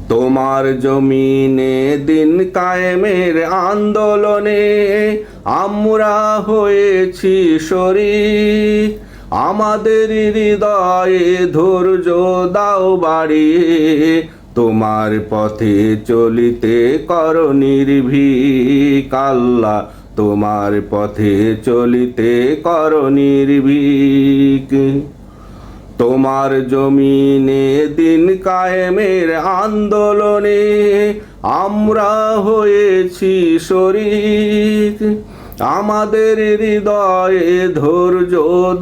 তোমার জমিনে দিন কায়েমের আন্দোলনে আমরা হয়েছি শরীক। আমাদের হৃদয়ে ধৈর্য দাও বাড়িয়ে, তোমার পথে চলিতে করো নির্ভীক। আল্লাহ, তোমার পথে চলিতে করো নির্ভীক। তোমার জমিনে দিন কায়েমের আন্দোলনে আমরা হয়েছি শরীক। আমাদের হৃদয়ে ধৈর্য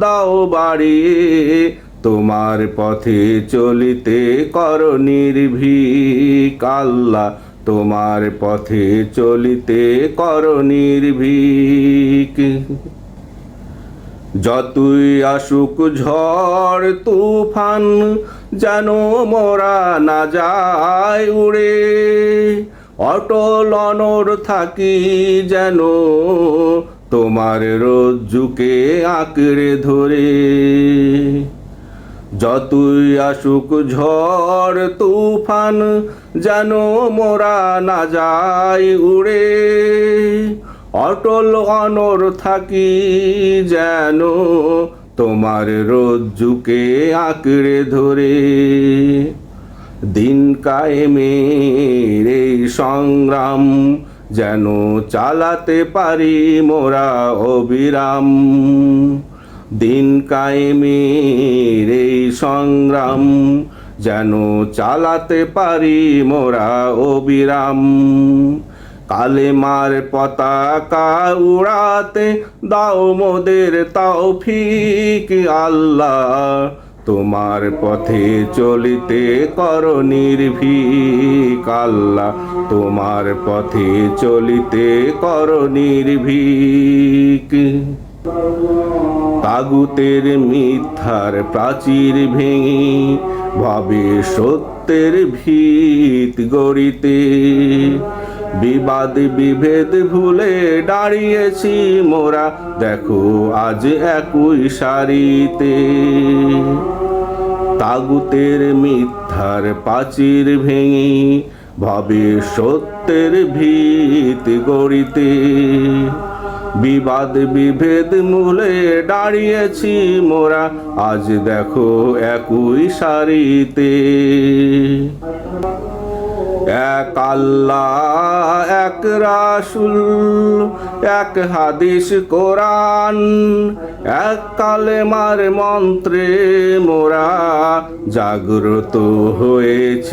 দাও বাড়িয়ে, তোমার পথে চলিতে করো নির্ভীক। আল্লাহ, তোমার পথে চলিতে করো নির্ভীক। যতই আসুক ঝড় তুফান, যেন মোরা না যায় উড়ে। অটল অনড় থাকি যেন তোমার রজ্জুকে আঁকড়ে ধরে। যতই আসুক ঝড় তুফান, যেন মোরা না যায় উড়ে। অটল অনড় থাকি যেন তোমার রজ্জুকে আঁকড়ে ধরে। দিন কায়েমের এই সংগ্রাম যেন চালাতে পারি মোরা অবিরাম। দিন কায়েমের এই সংগ্রাম যেন চালাতে পারি মোরা অবিরাম। কালেমার পতাকা উড়াতে দাও মোদের তৌফিক। আল্লাহ, তোমার পথে চলিতে করো নির্ভীক। আল্লাহ, তোমার পথে চলিতে করো নির্ভীক। তাগুতের মিথ্যার প্রাচীর ভেঙে ভাবে সত্যের ভিত গড়িতে। বিবাদ বিভেদ ভুলে দাঁড়িয়েছি মোরা, দেখো আজ একই সারিতে। তাগুতের মিথ্যার প্রাচীর ভেঙে ভাবে সত্যের ভিত গড়িতে। বিবাদ বিভেদ মূলে দাঁড়িয়েছি মোরা, আজ দেখো একই সারিতে। এক আল্লাহ, এক রাসূল, এক হাদিস কোরআন, এক কালেমার মন্ত্রে মোরা জাগ্রত হয়েছি।